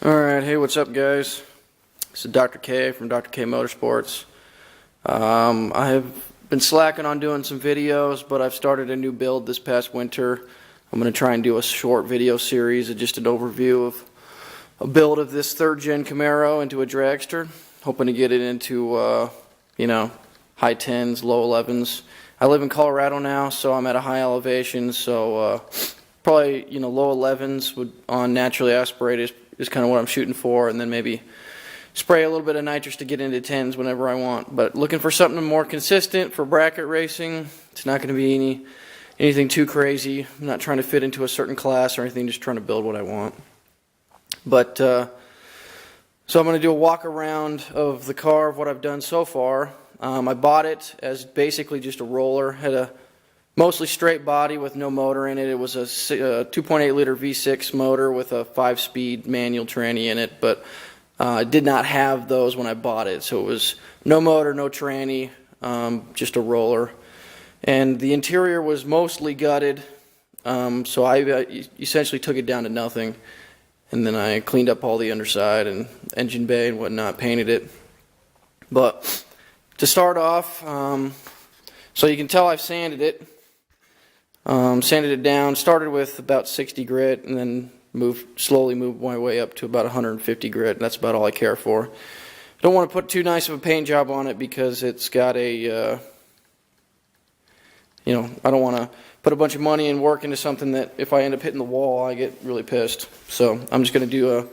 Alright, hey, what's up, guys? This is Dr. K from Dr. K Motorsports. I have been slacking on doing some videos, but I've started a new build this past winter. I'm going to try and do a short video series, just an overview of a build of this third-gen Camaro into a dragster. Hoping to get it into, high 10s, low 11s. I live in Colorado now, so I'm at a high elevation, so probably, low 11s on naturally aspirated is kind of what I'm shooting for, and then maybe spray a little bit of nitrous to get into 10s whenever I want. But looking for something more consistent for bracket racing. It's not going to be anything too crazy. I'm not trying to fit into a certain class or anything, just trying to build what I want. But so I'm going to do a walk around of the car of what I've done so far. I bought it as basically just a roller. Had a mostly straight body with no motor in it. It was a 2.8 liter V6 motor with a 5-speed manual tranny in it, but I did not have those when I bought it. So it was no motor, no tranny, just a roller. And the interior was mostly gutted, so I essentially took it down to nothing. And then I cleaned up all the underside and engine bay and whatnot, painted it. But to start off, so you can tell I've sanded it. Sanded it down, started with about 60 grit, and then slowly moved my way up to about 150 grit. That's about all I care for. Don't want to put too nice of a paint job on it because it's got a, I don't want to put a bunch of money and work into something that if I end up hitting the wall, I get really pissed. So I'm just going to do a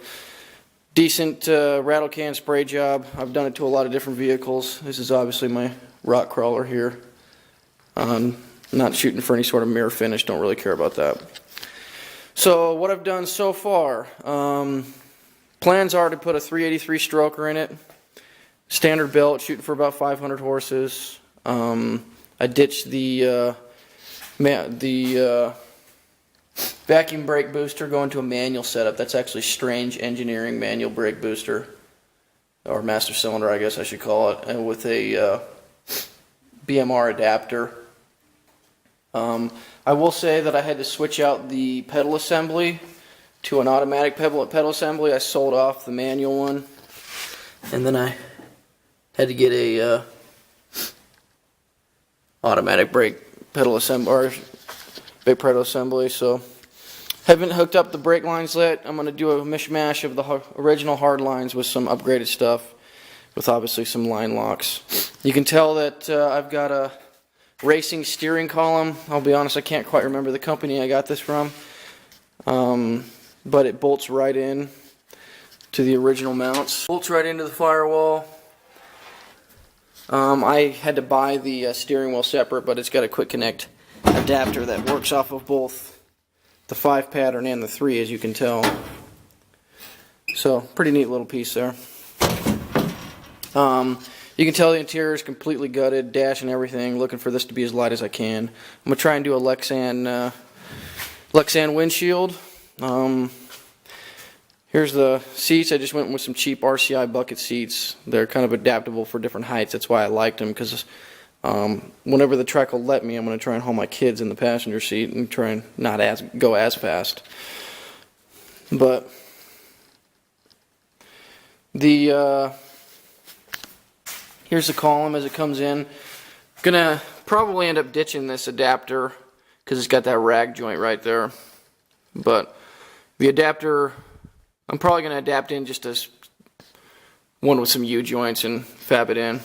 decent rattle can spray job. I've done it to a lot of different vehicles. This is obviously my rock crawler here. Not shooting for any sort of mirror finish, don't really care about that. So what I've done so far, plans are to put a 383 stroker in it, standard built, shooting for about 500 horses. I ditched the vacuum brake booster, going to a manual setup. That's actually Strange Engineering manual brake booster, or master cylinder I guess I should call it, and with a BMR adapter. I will say that I had to switch out the pedal assembly to an automatic pedal assembly. I sold off the manual one, and then I had to get a automatic brake pedal assembly, or brake pedal assembly. So haven't hooked up the brake lines yet. I'm going to do a mishmash of the original hard lines with some upgraded stuff, with obviously some line locks. You can tell that I've got a racing steering column. I'll be honest, I can't quite remember the company I got this from, but it bolts right in to the original mounts. Bolts right into the firewall. I had to buy the steering wheel separate, but it's got a quick connect adapter that works off of both the 5 pattern and the 3, as you can tell. So pretty neat little piece there. You can tell the interior is completely gutted, dash and everything, looking for this to be as light as I can. I'm going to try and do a Lexan windshield. Here's the seats. I just went with some cheap RCI bucket seats. They're kind of adaptable for different heights. That's why I liked them, because whenever the track will let me, I'm going to try and haul my kids in the passenger seat and try and not go as fast. But here's the column as it comes in. Gonna probably end up ditching this adapter because it's got that rag joint right there. But the adapter, I'm probably gonna adapt in just as one with some U joints and fab it in.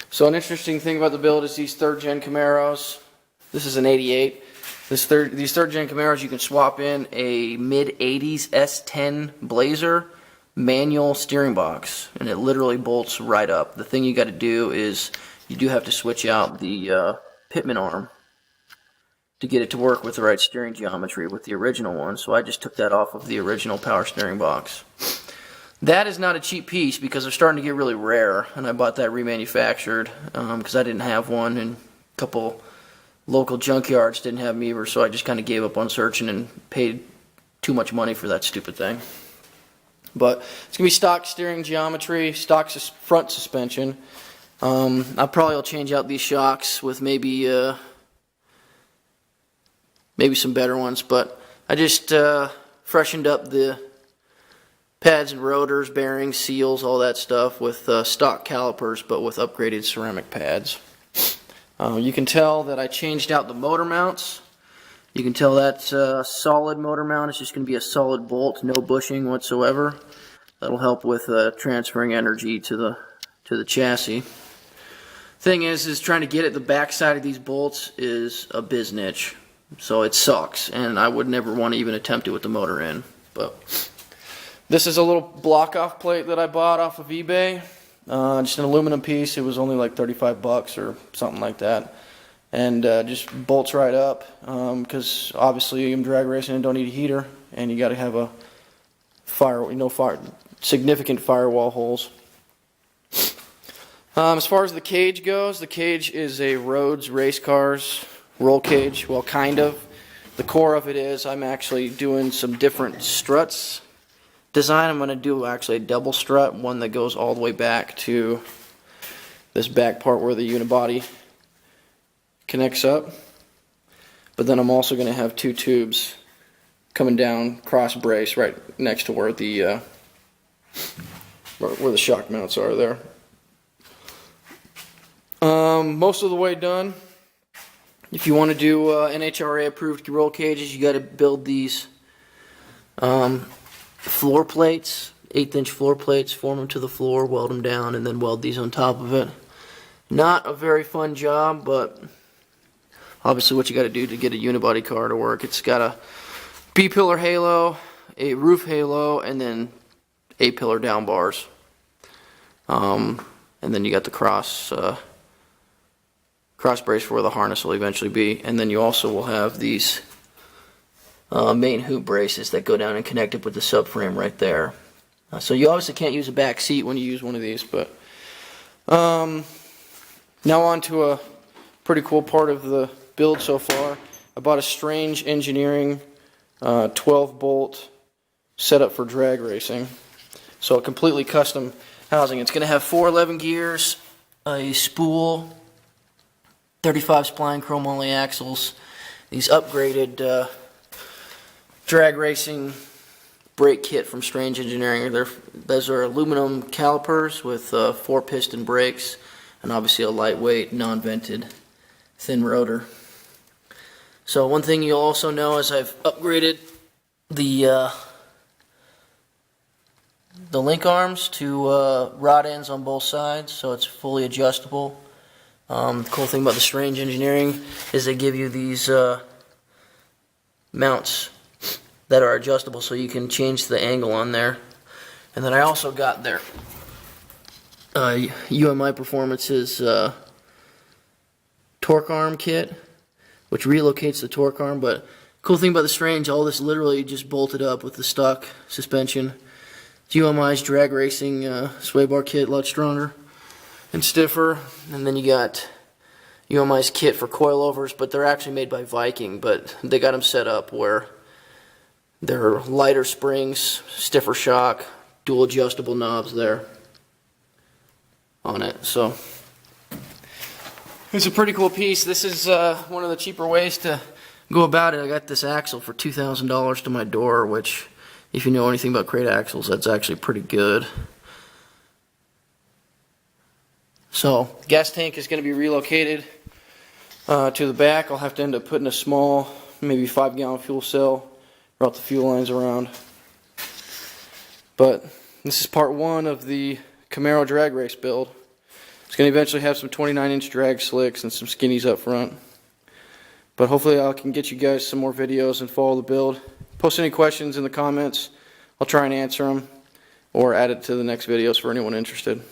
So an interesting thing about the build is these third-gen Camaros. This is an 88. These third-gen Camaros, you can swap in a mid-80s S10 Blazer manual steering box, and it literally bolts right up. The thing you got to do is you do have to switch out the pitman arm to get it to work with the right steering geometry with the original one. So I just took that off of the original power steering box. That is not a cheap piece because they're starting to get really rare, and I bought that remanufactured because I didn't have one, and a couple local junkyards didn't have them either, so I just kind of gave up on searching and paid too much money for that stupid thing. But it's going to be stock steering geometry, stock front suspension. I probably will change out these shocks with maybe some better ones, but I just freshened up the pads and rotors, bearings, seals, all that stuff with stock calipers, but with upgraded ceramic pads. You can tell that I changed out the motor mounts. You can tell that's a solid motor mount. It's just going to be a solid bolt, no bushing whatsoever. That'll help with transferring energy to the chassis. Thing is trying to get at the back side of these bolts is a biznitch, so it sucks, and I would never want to even attempt it with the motor in. But this is a little block-off plate that I bought off of eBay. Just an aluminum piece. It was only like 35 bucks or something like that, and just bolts right up. Because obviously I'm drag racing and don't need a heater, and you got to have a significant firewall holes. As far as the cage goes, the cage is a Rhodes race cars roll cage. Well, kind of. The core of it is I'm actually doing some different struts design. I'm going to do actually a double strut, one that goes all the way back to this back part where the unibody connects up. But then I'm also going to have two tubes coming down cross brace right next to where the shock mounts are there. Most of the way done. If you want to do NHRA approved roll cages, you got to build these floor plates, 1/8" floor plates, form them to the floor, weld them down, and then weld these on top of it. Not a very fun job, but obviously what you got to do to get a unibody car to work. It's got a B-pillar halo, a roof halo, and then A-pillar down bars. And then you got the cross brace for where the harness will eventually be, and then you also will have these main hoop braces that go down and connect it with the subframe right there. So you obviously can't use a back seat when you use one of these, but now on to a pretty cool part of the build so far. I bought a Strange Engineering 12-bolt setup for drag racing, so a completely custom housing. It's going to have 411 gears, a spool, 35 spline chrome only axles, these upgraded drag racing brake kit from Strange Engineering. Those are aluminum calipers with 4-piston brakes, and obviously a lightweight, non-vented, thin rotor. So one thing you'll also know is I've upgraded the link arms to rod ends on both sides, so it's fully adjustable. The cool thing about the Strange Engineering is they give you these mounts that are adjustable, so you can change the angle on there. And then I also got their UMI Performance's torque arm kit, which relocates the torque arm. But cool thing about the Strange, all this literally just bolted up with the stock suspension. It's UMI's drag racing sway bar kit, a lot stronger and stiffer. And then you got UMI's kit for coilovers, but they're actually made by Viking, but they got them set up where they're lighter springs, stiffer shock, dual adjustable knobs there on it. So it's a pretty cool piece. This is one of the cheaper ways to go about it. I got this axle for $2,000 to my door, which, if you know anything about crate axles, that's actually pretty good. So gas tank is going to be relocated to the back. I'll have to end up putting a small, maybe 5-gallon fuel cell, route the fuel lines around. But this is part one of the Camaro drag race build. It's going to eventually have some 29-inch drag slicks and some skinnies up front. But hopefully I can get you guys some more videos and follow the build. Post any questions in the comments. I'll try and answer them or add it to the next videos for anyone interested.